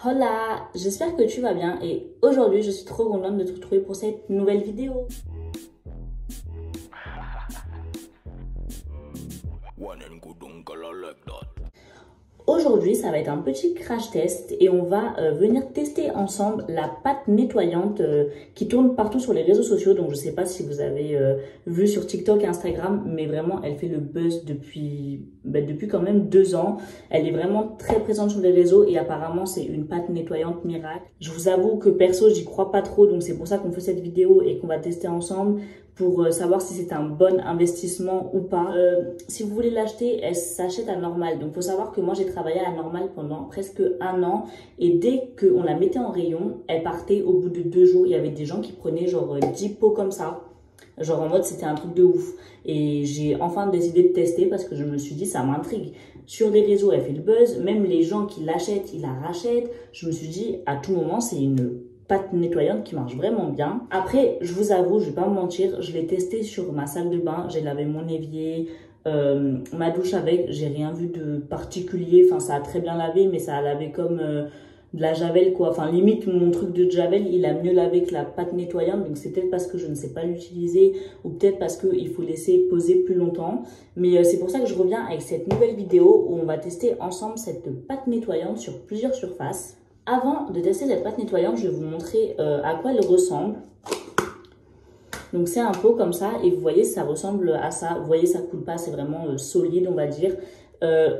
Hola, j'espère que tu vas bien et aujourd'hui je suis trop contente de te retrouver pour cette nouvelle vidéo. Aujourd'hui, ça va être un petit crash test et on va venir tester ensemble la pâte nettoyante qui tourne partout sur les réseaux sociaux. Donc, je ne sais pas si vous avez vu sur TikTok et Instagram, mais vraiment, elle fait le buzz depuis quand même 2 ans. Elle est vraiment très présente sur les réseaux et apparemment, c'est une pâte nettoyante miracle. Je vous avoue que perso, j'y crois pas trop, donc c'est pour ça qu'on fait cette vidéo et qu'on va tester ensemble pour savoir si c'est un bon investissement ou pas. Si vous voulez l'acheter, elle s'achète à Normal. Donc, il faut savoir que moi, j'ai travaillé à Normal pendant presque 1 an. Et dès qu'on la mettait en rayon, elle partait au bout de 2 jours. Il y avait des gens qui prenaient genre 10 pots comme ça. Genre en mode, c'était un truc de ouf. Et j'ai enfin décidé de tester parce que je me suis dit, ça m'intrigue. Sur les réseaux, elle fait le buzz. Même les gens qui l'achètent, ils la rachètent. Je me suis dit, à tout moment, c'est une pâte nettoyante qui marche vraiment bien. Après, je vous avoue, je vais pas me mentir, je l'ai testé sur ma salle de bain, j'ai lavé mon évier, ma douche avec, j'ai rien vu de particulier, enfin ça a très bien lavé, mais ça a lavé comme de la javel quoi, enfin limite mon truc de javel, il a mieux lavé que la pâte nettoyante, donc c'est peut-être parce que je ne sais pas l'utiliser, ou peut-être parce qu'il faut laisser poser plus longtemps, mais c'est pour ça que je reviens avec cette nouvelle vidéo où on va tester ensemble cette pâte nettoyante sur plusieurs surfaces. Avant de tester cette pâte nettoyante, je vais vous montrer à quoi elle ressemble. Donc c'est un pot comme ça et vous voyez ça ressemble à ça. Vous voyez ça coule pas, c'est vraiment solide on va dire.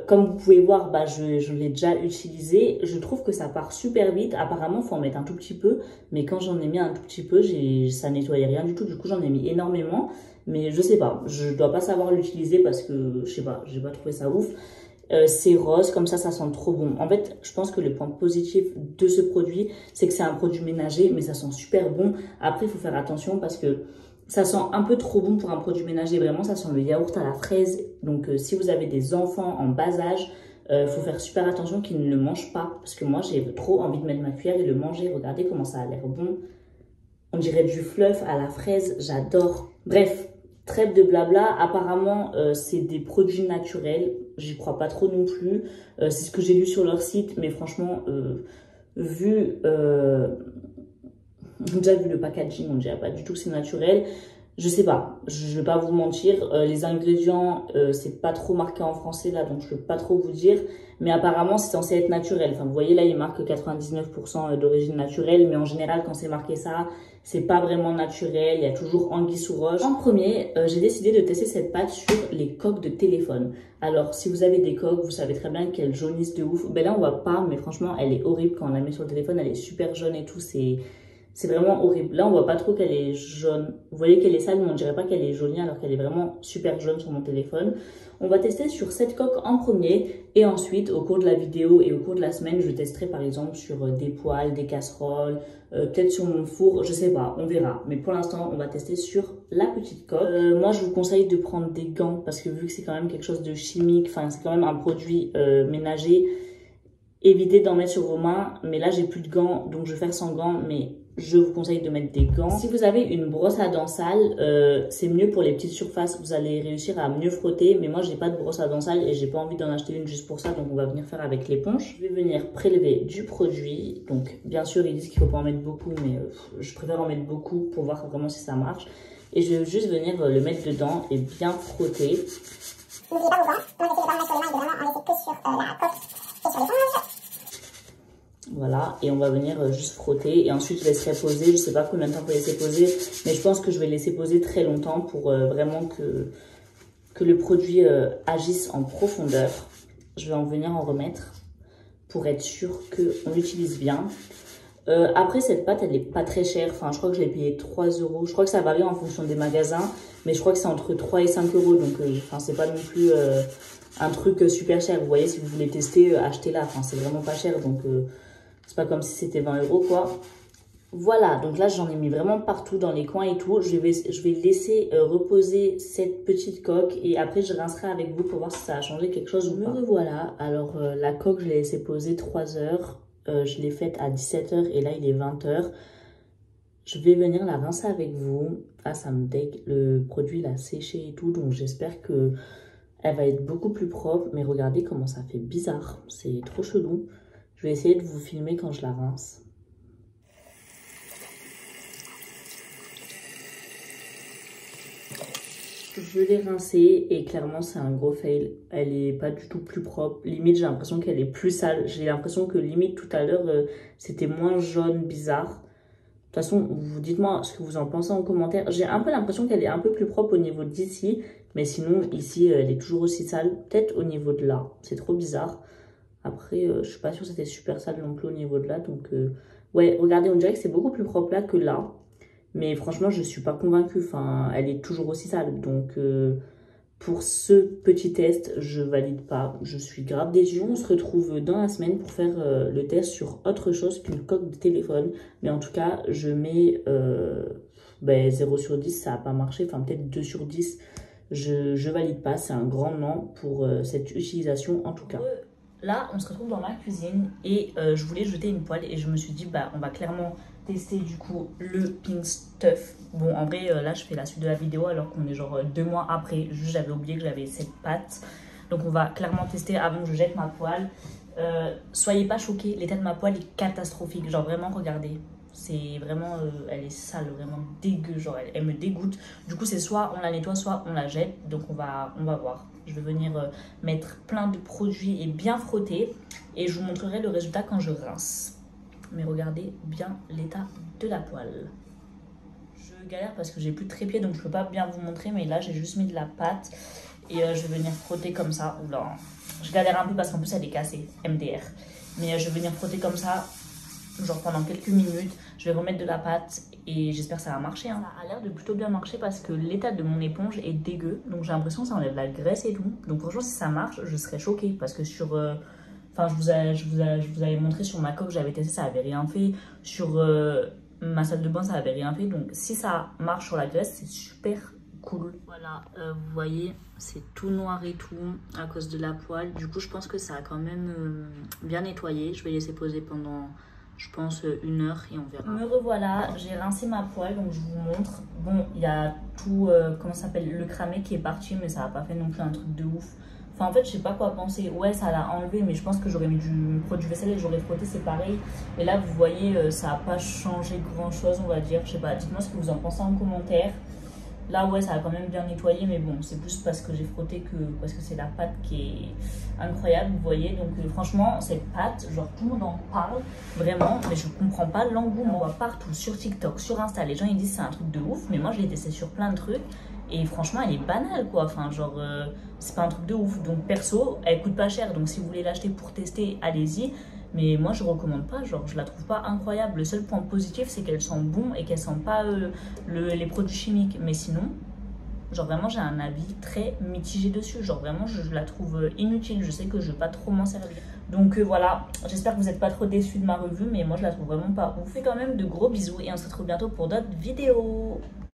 Comme vous pouvez voir, je l'ai déjà utilisé. Je trouve que ça part super vite. Apparemment, il faut en mettre un tout petit peu. Mais quand j'en ai mis un tout petit peu, ça nettoyait rien du tout. Du coup, j'en ai mis énormément. Mais je sais pas, je dois pas savoir l'utiliser parce que je sais pas, j'ai pas trouvé ça ouf. C'est rose, comme ça sent trop bon. En fait, je pense que le point positif de ce produit, c'est que c'est un produit ménager, mais ça sent super bon. Après, il faut faire attention parce que ça sent un peu trop bon pour un produit ménager. Vraiment, ça sent le yaourt à la fraise. Donc, si vous avez des enfants en bas âge, faut faire super attention qu'ils ne le mangent pas. Parce que moi, j'ai trop envie de mettre ma cuillère et le manger. Regardez comment ça a l'air bon. On dirait du fluff à la fraise, j'adore. Bref, trêve de blabla. Apparemment, c'est des produits naturels. J'y crois pas trop non plus. C'est ce que j'ai lu sur leur site. Mais franchement, déjà vu le packaging, on dirait pas du tout que c'est naturel. Je sais pas, je vais pas vous mentir, les ingrédients, c'est pas trop marqué en français là, donc je peux pas trop vous dire. Mais apparemment, c'est censé être naturel. Enfin, vous voyez là, il marque 99% d'origine naturelle, mais en général, quand c'est marqué ça, c'est pas vraiment naturel. Il y a toujours anguille sous roche. En premier, j'ai décidé de tester cette pâte sur les coques de téléphone. Alors, si vous avez des coques, vous savez très bien qu'elles jaunissent de ouf. Ben là, on voit pas, mais franchement, elle est horrible quand on la met sur le téléphone. Elle est super jaune et tout, c'est vraiment horrible. Là, on voit pas trop qu'elle est jaune. Vous voyez qu'elle est sale, mais on dirait pas qu'elle est jaunie alors qu'elle est vraiment super jaune sur mon téléphone. On va tester sur cette coque en premier et ensuite, au cours de la vidéo et au cours de la semaine, je testerai par exemple sur des poêles, des casseroles, peut-être sur mon four, je sais pas, on verra. Mais pour l'instant, on va tester sur la petite coque. Moi, je vous conseille de prendre des gants parce que vu que c'est quand même quelque chose de chimique, enfin, c'est quand même un produit ménager, évitez d'en mettre sur vos mains. Mais là, j'ai plus de gants, donc je vais faire sans gants, mais je vous conseille de mettre des gants. Si vous avez une brosse à dents sale, c'est mieux pour les petites surfaces. Vous allez réussir à mieux frotter. Mais moi, j'ai pas de brosse à dents sale et j'ai pas envie d'en acheter une juste pour ça. Donc, on va venir faire avec l'éponge. Je vais venir prélever du produit. Donc, bien sûr, ils disent qu'il faut pas en mettre beaucoup, mais je préfère en mettre beaucoup pour voir vraiment si ça marche. Et je vais juste venir le mettre dedans et bien frotter. N'oubliez pas vos gants. On essaie de pas en mettre sur les mains et de vraiment en laisser que sur la coque et sur l'éponge. Voilà, et on va venir juste frotter et ensuite je laisserai poser. Je sais pas combien de temps on peut laisser poser, mais je pense que je vais laisser poser très longtemps pour vraiment que le produit agisse en profondeur. Je vais en venir en remettre pour être sûr qu'on l'utilise bien. Après, cette pâte, elle n'est pas très chère. Enfin, je crois que je l'ai payée 3 €. Je crois que ça varie en fonction des magasins, mais je crois que c'est entre 3 et 5 €. Donc, enfin, c'est pas non plus un truc super cher. Vous voyez, si vous voulez tester, achetez-la. Enfin, c'est vraiment pas cher, donc c'est pas comme si c'était 20 € quoi. Voilà, donc là j'en ai mis vraiment partout dans les coins et tout. Je vais laisser reposer cette petite coque et après je rincerai avec vous pour voir si ça a changé quelque chose ou pas. Me revoilà. Alors la coque je l'ai laissé poser 3 heures. Je l'ai faite à 17 h et là il est 20 h. Je vais venir la rincer avec vous. Ah, ça me dégue. Le produit il a séché et tout, donc j'espère que elle va être beaucoup plus propre. Mais regardez comment ça fait bizarre. C'est trop chelou. Je vais essayer de vous filmer quand je la rince. Je l'ai rincée et clairement c'est un gros fail. Elle est pas du tout plus propre. Limite j'ai l'impression qu'elle est plus sale. J'ai l'impression que limite tout à l'heure c'était moins jaune, bizarre. De toute façon, vous dites-moi ce que vous en pensez en commentaire. J'ai un peu l'impression qu'elle est un peu plus propre au niveau d'ici. Mais sinon ici elle est toujours aussi sale. Peut-être au niveau de là. C'est trop bizarre. Après je suis pas sûre que c'était super sale non plus au niveau de là. Donc ouais, regardez, on dirait que c'est beaucoup plus propre là que là. Mais franchement, je ne suis pas convaincue. Enfin, elle est toujours aussi sale. Donc, pour ce petit test, je valide pas. Je suis grave déçue. On se retrouve dans la semaine pour faire le test sur autre chose qu'une coque de téléphone. Mais en tout cas, je mets 0 sur 10. Ça n'a pas marché. Enfin, peut-être 2 sur 10. Je valide pas. C'est un grand non pour cette utilisation en tout cas. Là, on se retrouve dans ma cuisine et je voulais jeter une poêle et je me suis dit, bah, on va clairement tester du coup le Pink Stuff. Bon, en vrai, là, je fais la suite de la vidéo alors qu'on est genre 2 mois après. Juste, j'avais oublié que j'avais cette pâte. Donc, on va clairement tester avant que je jette ma poêle. Soyez pas choqués, l'état de ma poêle est catastrophique. Genre, vraiment, regardez. C'est vraiment, elle est sale, vraiment dégueu. Genre, elle me dégoûte. Du coup, c'est soit on la nettoie, soit on la jette. Donc, on va voir. Je vais venir mettre plein de produits et bien frotter. Et je vous montrerai le résultat quand je rince. Mais regardez bien l'état de la poêle. Je galère parce que j'ai plus de trépied, donc je peux pas bien vous montrer. Mais là, j'ai juste mis de la pâte. Et je vais venir frotter comme ça. Oula, je galère un peu parce qu'en plus, elle est cassée. MDR. Mais je vais venir frotter comme ça. Genre pendant quelques minutes, je vais remettre de la pâte et j'espère que ça va marcher. Hein. Ça a l'air de plutôt bien marcher parce que l'état de mon éponge est dégueu. Donc j'ai l'impression que ça enlève la graisse et tout. Donc franchement, si ça marche, je serais choquée parce que sur... Enfin, je vous avais montré sur ma coque, j'avais testé, ça avait rien fait. Sur ma salle de bain, ça avait rien fait. Donc si ça marche sur la graisse, c'est super cool. Voilà, vous voyez, c'est tout noir et tout à cause de la poêle. Du coup, je pense que ça a quand même bien nettoyé. Je vais laisser poser pendant... je pense 1 heure et on verra. Me revoilà, j'ai rincé ma poêle, donc je vous montre. Bon, il y a tout, comment ça s'appelle, le cramé qui est parti, mais ça n'a pas fait non plus un truc de ouf. Enfin, en fait, je sais pas quoi penser. Ouais, ça l'a enlevé, mais je pense que j'aurais mis du produit vaisselle et j'aurais frotté, c'est pareil. Et là, vous voyez, ça n'a pas changé grand chose, on va dire. Je sais pas, dites-moi ce que vous en pensez en commentaire. Là, ouais, ça a quand même bien nettoyé, mais bon, c'est plus parce que j'ai frotté que parce que c'est la pâte qui est incroyable, vous voyez. Donc, franchement, cette pâte, genre, tout le monde en parle, vraiment, mais je comprends pas l'engouement. On voit partout, sur TikTok, sur Insta, les gens, ils disent c'est un truc de ouf, mais moi, je l'ai testé sur plein de trucs, et franchement, elle est banale, quoi. Enfin, genre, c'est pas un truc de ouf. Donc, perso, elle coûte pas cher, donc si vous voulez l'acheter pour tester, allez-y. Mais moi, je recommande pas, genre, je la trouve pas incroyable. Le seul point positif, c'est qu'elle sent bon et qu'elle sent pas les produits chimiques. Mais sinon, genre, vraiment, j'ai un avis très mitigé dessus. Genre, vraiment, je la trouve inutile. Je sais que je vais pas trop m'en servir. Donc, voilà, j'espère que vous n'êtes pas trop déçus de ma revue. Mais moi, je la trouve vraiment pas ouf. Je vous fais quand même de gros bisous et on se retrouve bientôt pour d'autres vidéos.